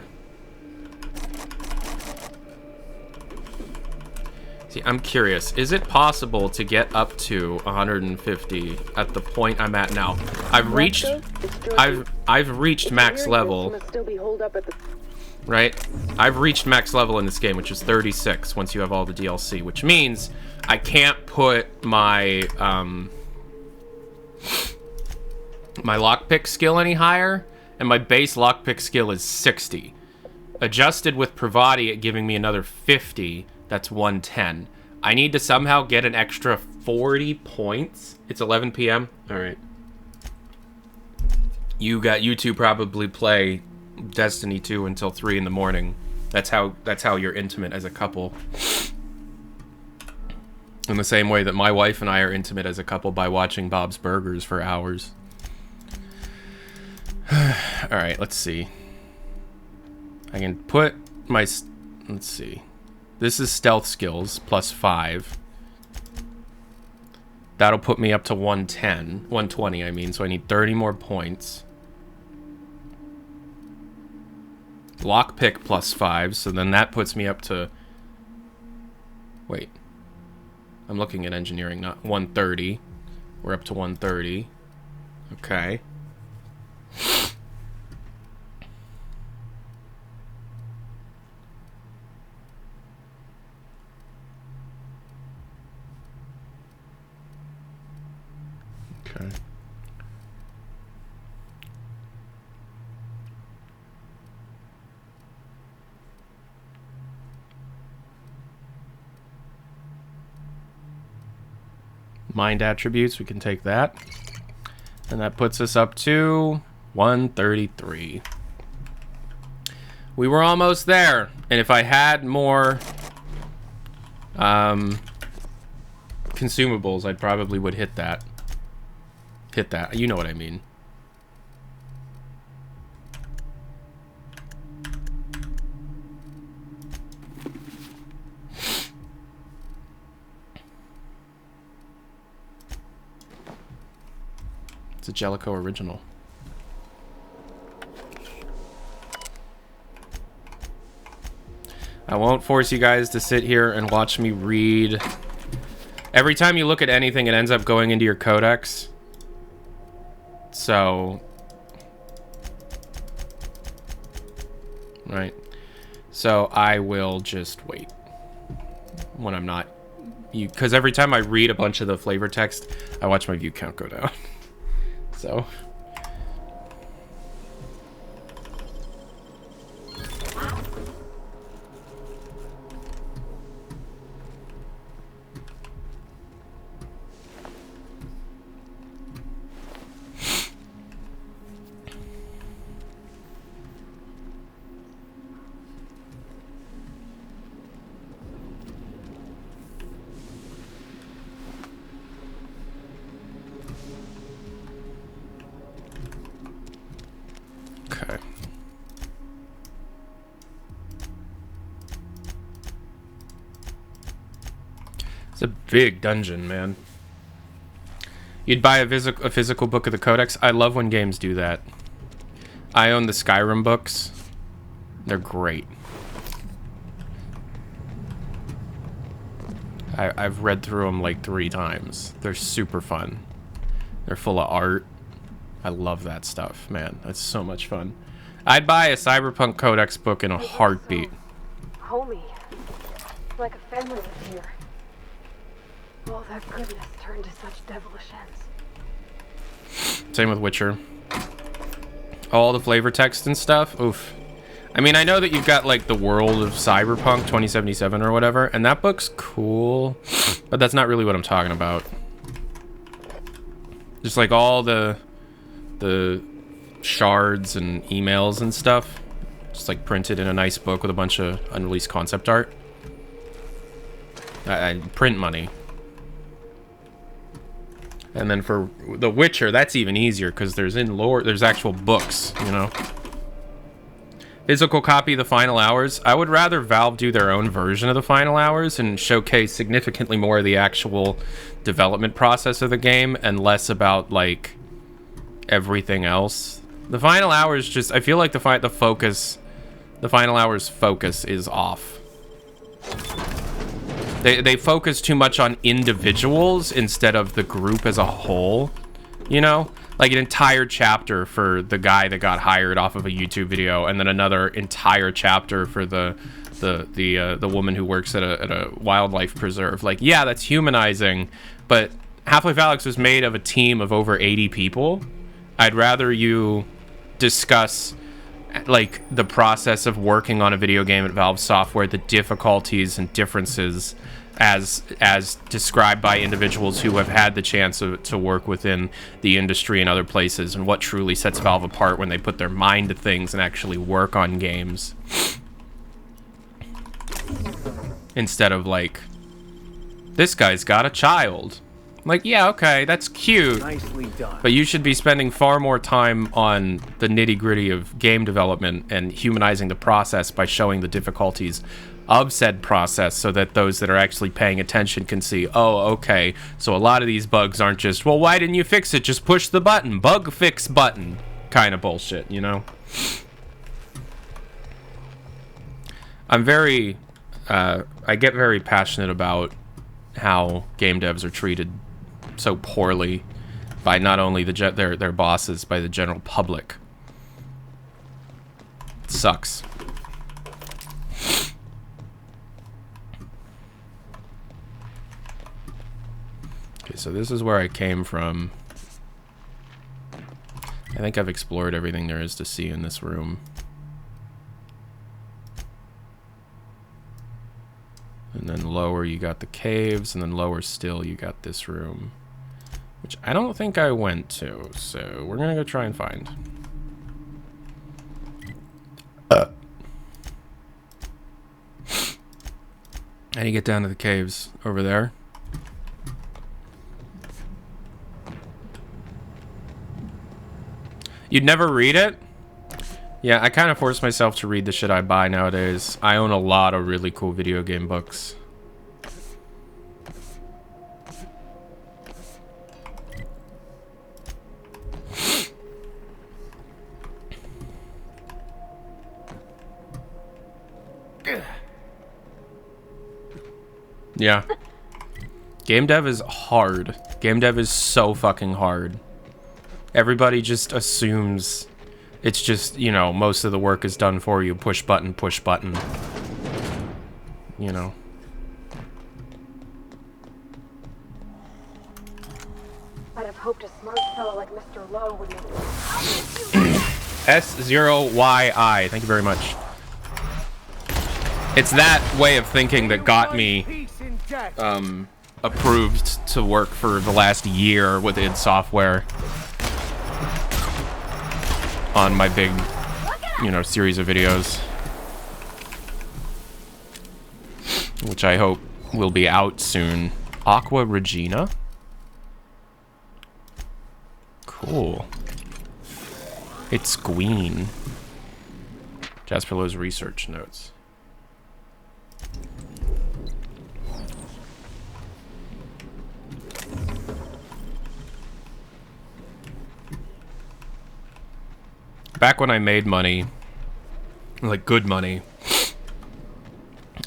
Speaker 1: I'm curious, is it possible to get up to 150 at the point I'm at now? I've reached max level, right? I've reached max level in this game, which is 36 once you have all the DLC, which means I can't put my my lockpick skill any higher, and my base lockpick skill is 60. Adjusted with Pravati at giving me another 50, that's 110. I need to somehow get an extra 40 points. It's 11 p.m. All right. You two probably play Destiny 2 until 3 in the morning. That's how you're intimate as a couple. In the same way that my wife and I are intimate as a couple by watching Bob's Burgers for hours. Alright, let's see. I can put my... Let's see. This is stealth skills, plus 5. That'll put me up to 110. 120, I mean. So I need 30 more points. Lockpick plus 5. So then that puts me up to... Wait. I'm looking at engineering, not 130. We're up to 130. Okay. Okay. Mind attributes, we can take that. And that puts us up to 133. We were almost there. And if I had more consumables, I probably would hit that. Hit that. You know what I mean. It's a Jellicoe original. I won't force you guys to sit here and watch me read. Every time you look at anything, it ends up going into your codex. So... Right. So I will just wait. When I'm not... Because every time I read a bunch of the flavor text, I watch my view count go down. So... Okay. It's a big dungeon, man. You'd buy a physical book of the Codex. I love when games do that. I own the Skyrim books. They're great. I've read through them like 3 times. They're super fun. They're full of art. I love that stuff, man. That's so much fun. I'd buy a Cyberpunk Codex book in a heartbeat.
Speaker 3: Homie. Like a family was here. All that goodness turned to such devilish ends.
Speaker 1: Same with Witcher. All the flavor text and stuff. Oof. I mean, I know that you've got like the world of Cyberpunk 2077 or whatever, and that book's cool, but that's not really what I'm talking about. Just like all the shards and emails and stuff, just like printed in a nice book with a bunch of unreleased concept art. I print money. And then for The Witcher, that's even easier because there's actual books, you know. Physical copy of the Final Hours. I would rather Valve do their own version of the Final Hours and showcase significantly more of the actual development process of the game and less about like everything else. The Final Hours just, I feel like the Final Hours focus is off. They focus too much on individuals instead of the group as a whole, you know? Like an entire chapter for the guy that got hired off of a YouTube video, and then another entire chapter for the woman who works at a wildlife preserve. Like, yeah, that's humanizing, but Half-Life Alyx was made of a team of over 80 people. I'd rather you discuss like the process of working on a video game at Valve Software, the difficulties and differences as described by individuals who have had the chance to work within the industry and other places, and what truly sets Valve apart when they put their mind to things and actually work on games. instead of like, this guy's got a child. Like, yeah, okay, that's cute.
Speaker 4: Nicely done.
Speaker 1: But you should be spending far more time on the nitty-gritty of game development and humanizing the process by showing the difficulties of said process so that those that are actually paying attention can see, oh, okay, so a lot of these bugs aren't just, well, why didn't you fix it? Just push the button. Bug fix button kind of bullshit, you know? I'm very, I get very passionate about how game devs are treated so poorly by not only their bosses, by the general public. It sucks. Okay, so this is where I came from. I think I've explored everything there is to see in this room. And then lower you got the caves, and then lower still you got this room, which I don't think I went to, so we're gonna go try and find. How do you get down to the caves? Over there? You'd never read it? Yeah, I kind of force myself to read the shit I buy nowadays. I own a lot of really cool video game books. Yeah. Game dev is hard. Game dev is so fucking hard. Everybody just assumes it's just, you know, most of the work is done for you. Push button, you know.
Speaker 3: I'd have hoped a smart fellow like Mr. Lowe would make
Speaker 1: S0YI. Thank you very much. It's that way of thinking that got me approved to work for the last year with id Software on my big, you know, series of videos, which I hope will be out soon. Aqua Regina? Cool. It's Gween. Jasper Lowe's research notes. Back when I made money, like good money,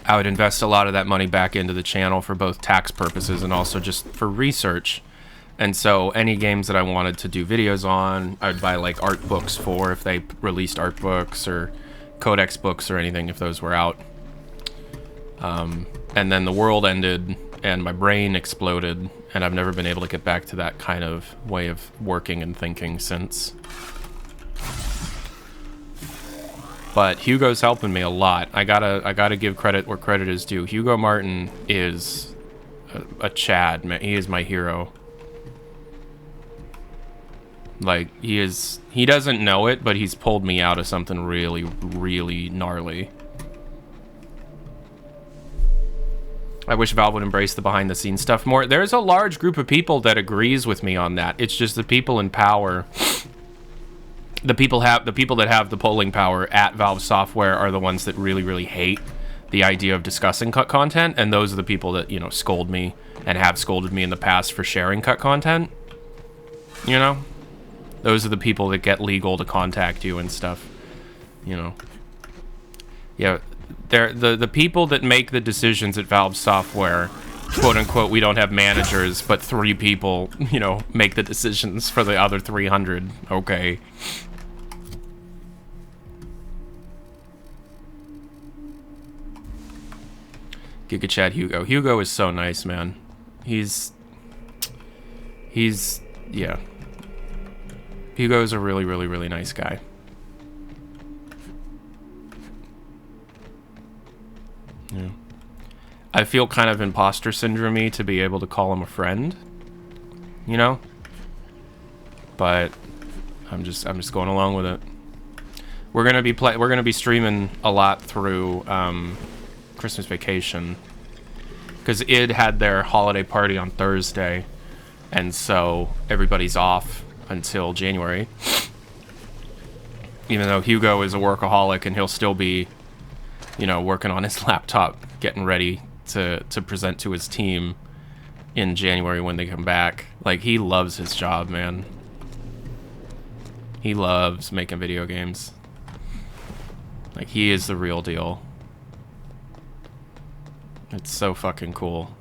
Speaker 1: I would invest a lot of that money back into the channel for both tax purposes and also just for research. And so any games that I wanted to do videos on, I'd buy like art books for if they released art books or codex books or anything if those were out. And then the world ended and my brain exploded and I've never been able to get back to that kind of way of working and thinking since. But Hugo's helping me a lot. I gotta give credit where credit is due. Hugo Martin is a Chad, man. He is my hero. Like, he doesn't know it, but he's pulled me out of something really, really gnarly. I wish Valve would embrace the behind-the-scenes stuff more. There's a large group of people that agrees with me on that. It's just the people in power. The people that have the polling power at Valve Software are the ones that really, really hate the idea of discussing cut content, and those are the people that, you know, scold me and have scolded me in the past for sharing cut content. You know? Those are the people that get legal to contact you and stuff. You know? Yeah, they're the people that make the decisions at Valve Software, quote unquote, we don't have managers, but 3 people, you know, make the decisions for the other 300. Okay. Giga Chad Hugo. Hugo is so nice, man. He's yeah. Hugo's a really, really, really nice guy. Yeah. I feel kind of imposter syndrome-y to be able to call him a friend, you know? But I'm just going along with it. We're gonna be streaming a lot through Christmas Vacation because id had their holiday party on Thursday, and so everybody's off until January. Even though Hugo is a workaholic and he'll still be, you know, working on his laptop, getting ready to present to his team in January when they come back. Like, he loves his job, man. He loves making video games. Like, he is the real deal. It's so fucking cool.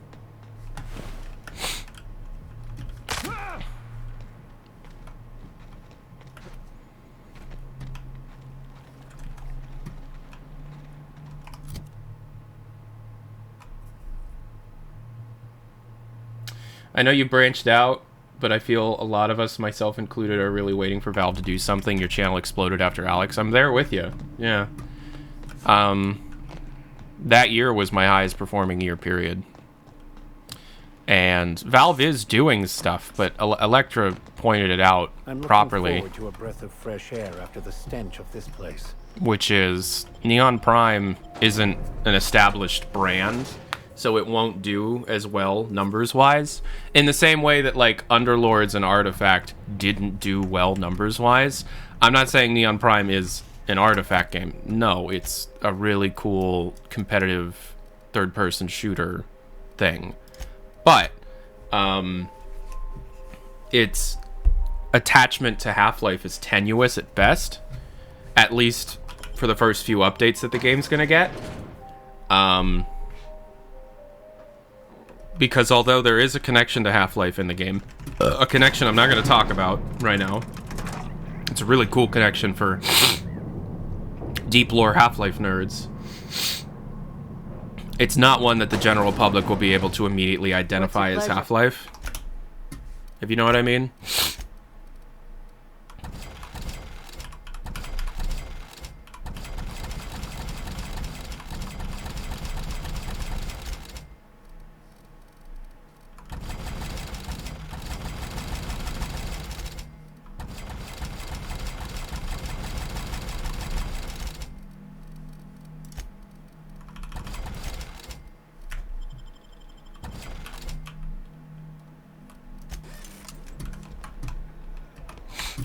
Speaker 1: I know you branched out, but I feel a lot of us, myself included, are really waiting for Valve to do something. Your channel exploded after Alex. I'm there with you. Yeah. That year was my highest performing year, period. And Valve is doing stuff, but Electra pointed it out properly.
Speaker 4: I'm looking forward to a breath of fresh air after the stench of this place.
Speaker 1: Which is, Neon Prime isn't an established brand, so it won't do as well numbers-wise. In the same way that, like, Underlords and Artifact didn't do well numbers-wise. I'm not saying Neon Prime is an Artifact game. No, it's a really cool, competitive, third-person shooter thing. But, its attachment to Half-Life is tenuous at best. At least for the first few updates that the game's gonna get. Because although there is a connection to Half-Life in the game, a connection I'm not going to talk about right now. It's a really cool connection for deep lore Half-Life nerds. It's not one that the general public will be able to immediately identify as Half-Life. If you know what I mean.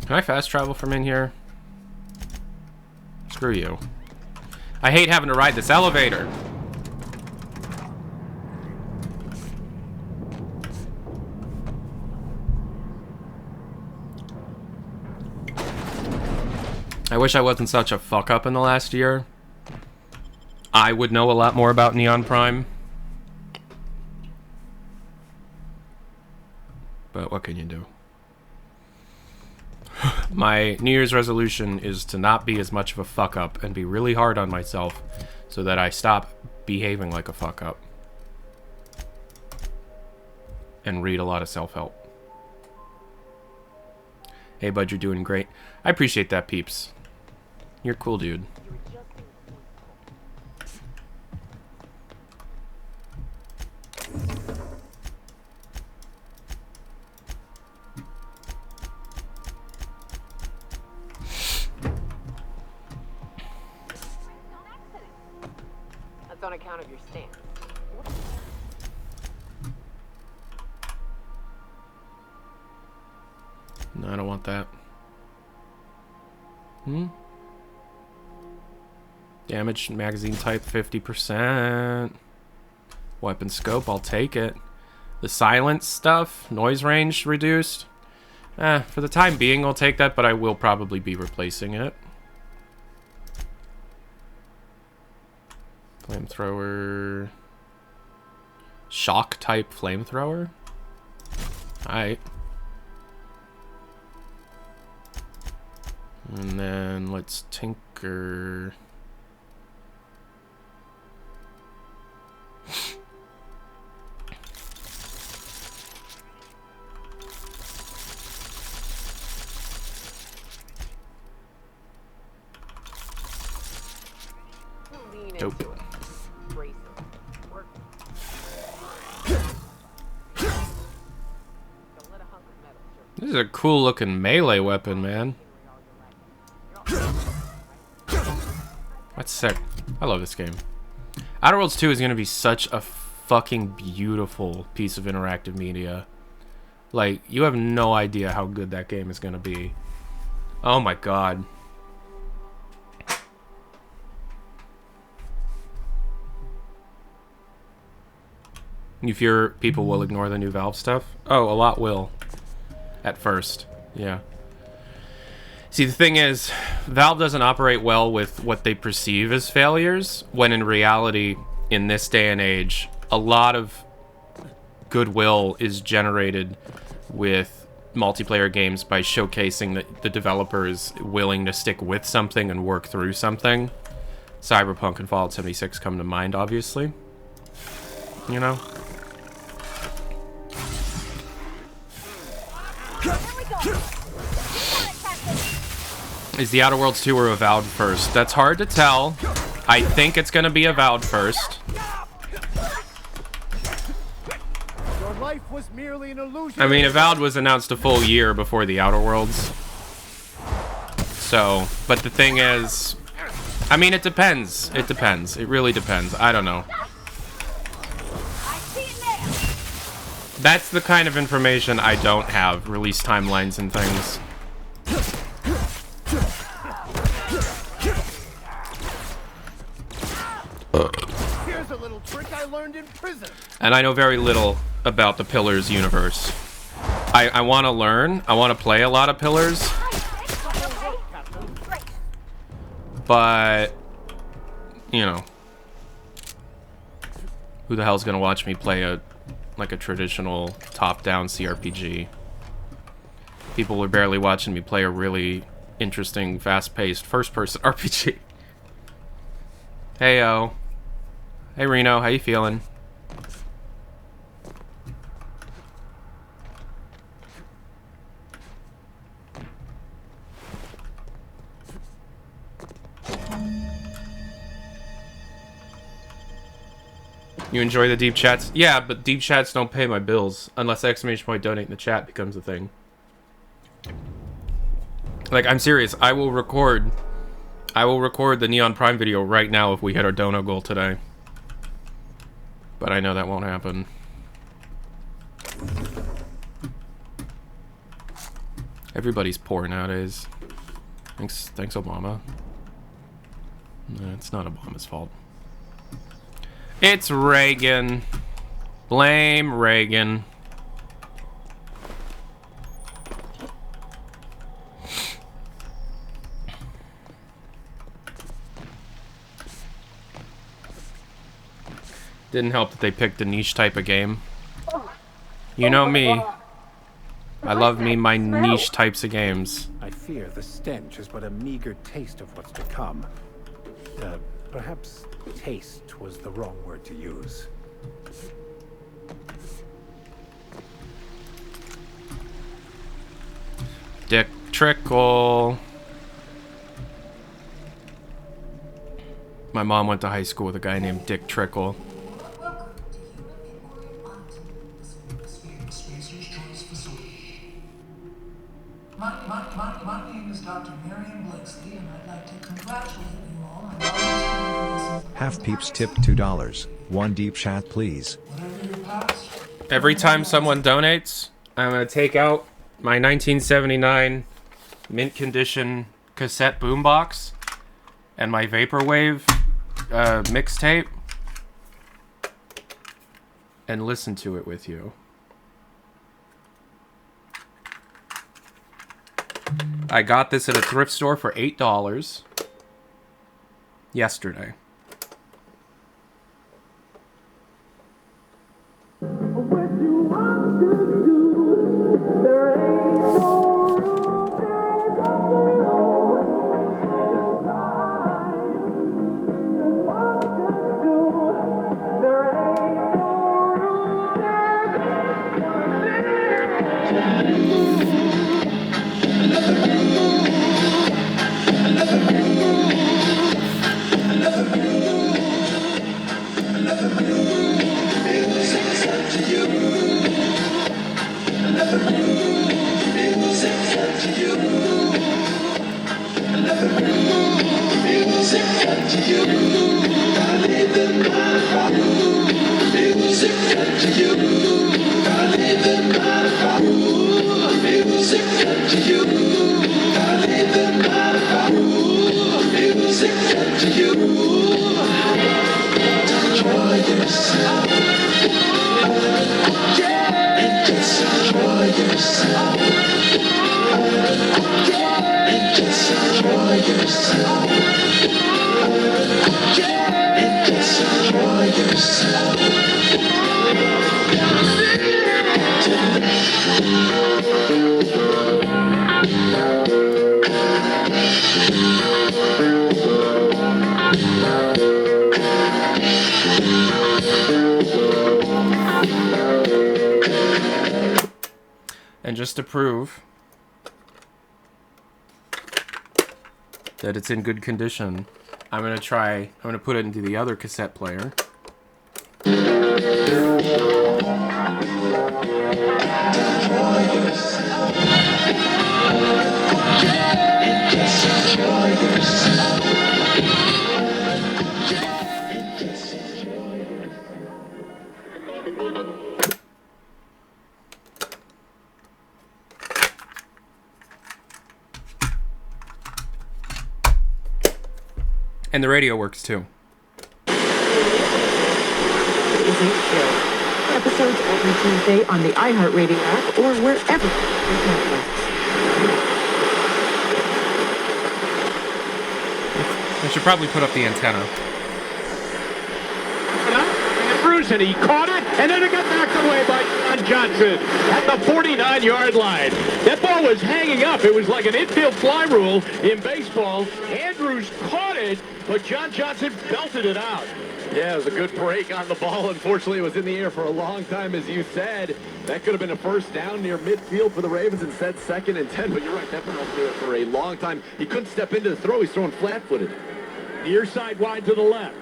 Speaker 1: Can I fast travel from in here? Screw you. I hate having to ride this elevator. I wish I wasn't such a fuck up in the last year. I would know a lot more about Neon Prime. But what can you do? My New Year's resolution is to not be as much of a fuck up and be really hard on myself so that I stop behaving like a fuck up. And read a lot of self-help. Hey bud, you're doing great. I appreciate that, peeps. You're cool, dude.
Speaker 3: On account of your stance.
Speaker 1: No, I don't want that. Damage magazine type 50%. Weapon scope, I'll take it. The silence stuff, noise range reduced. For the time being, I'll take that, but I will probably be replacing it. Flamethrower. Shock type flamethrower. Alright. And then let's tinker. Dope. This is a cool looking melee weapon, man. That's sick. I love this game. Outer Worlds 2 is going to be such a fucking beautiful piece of interactive media. Like, you have no idea how good that game is gonna be. Oh my god. You fear people will ignore the new Valve stuff? Oh, a lot will. At first. Yeah. See, the thing is, Valve doesn't operate well with what they perceive as failures, when in reality, in this day and age, a lot of goodwill is generated with multiplayer games by showcasing that the developer is willing to stick with something and work through something. Cyberpunk and Fallout 76 come to mind, obviously. You know? Is the Outer Worlds 2 or Avowed first? That's hard to tell. I think it's gonna be Avowed first.
Speaker 10: Your life was merely an illusion.
Speaker 1: I mean, Avowed was announced a full year before the Outer Worlds. So, but the thing is, I mean, it depends. It depends. It really depends. I don't know. That's the kind of information I don't have. Release timelines and things.
Speaker 10: Here's a little trick I learned in prison.
Speaker 1: And I know very little about the Pillars universe. I want to learn. I want to play a lot of Pillars. But, you know, who the hell's gonna watch me play a traditional top-down CRPG? People are barely watching me play a really interesting, fast-paced first-person RPG. Heyo. Hey Reno, how you feeling? You enjoy the deep chats? Yeah, but deep chats don't pay my bills unless exclamation point donate in the chat becomes a thing. Like, I'm serious. I will record the Neon Prime video right now if we hit our dono goal today. But I know that won't happen. Everybody's poor nowadays. Thanks Obama. No, it's not Obama's fault. It's Reagan. Blame Reagan. Didn't help that they picked a niche type of game. You know me. I love me my niche types of games.
Speaker 4: I fear the stench is but a meager taste of what's to come. Perhaps taste was the wrong word to use.
Speaker 1: Dick Trickle. My mom went to high school with a guy named Dick Trickle.
Speaker 11: My name is Dr. Marion Blakeslee, and I'd like to congratulate you all on volunteering.
Speaker 5: Half peeps tip $2. One deep chat, please.
Speaker 1: Every time someone donates, I'm gonna take out my 1979 mint condition cassette boombox and my vaporwave mixtape and listen to it with you. I got this at a thrift store for $8 yesterday.
Speaker 2: Music
Speaker 1: And just to prove that it's in good condition, I'm gonna put it into the other cassette player. And the radio works too.
Speaker 12: Episodes every Tuesday on the iHeartRadio app or wherever.
Speaker 1: I should probably put up the antenna.
Speaker 13: Bruce, and he caught it, and then it got knocked away by John Johnson at the 49-yard line. That ball was hanging up. It was like an infield fly rule in baseball. Andrews caught it, but John Johnson belted it out.
Speaker 14: Yeah, it was a good break on the ball. Unfortunately, it was in the air for a long time, as you said. That could have been a first down near midfield for the Ravens and said 2nd and 10, but you're right, that been up there for a long time. He couldn't step into the throw. He's throwing flat-footed.
Speaker 13: Near side wide to the left.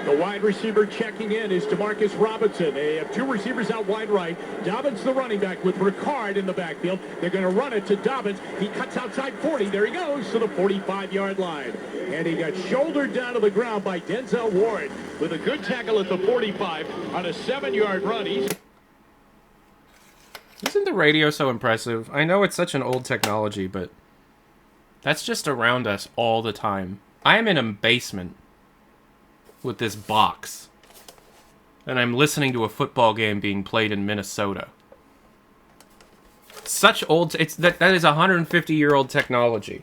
Speaker 13: The wide receiver checking in is DeMarcus Robinson. They have two receivers out wide right. Dobbins, the running back, with Ricard in the backfield. They're going to run it to Dobbins. He cuts outside 40. There he goes to the 45-yard line. And he got shouldered down to the ground by Denzel Ward with a good tackle at the 45 on a 7-yard run.
Speaker 1: Isn't the radio so impressive? I know it's such an old technology, but that's just around us all the time. I am in a basement with this box, and I'm listening to a football game being played in Minnesota. Such old, that is 150-year-old technology.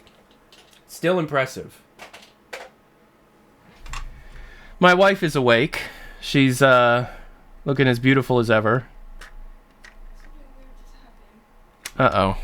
Speaker 1: Still impressive. My wife is awake. She's looking as beautiful as ever. Uh-oh.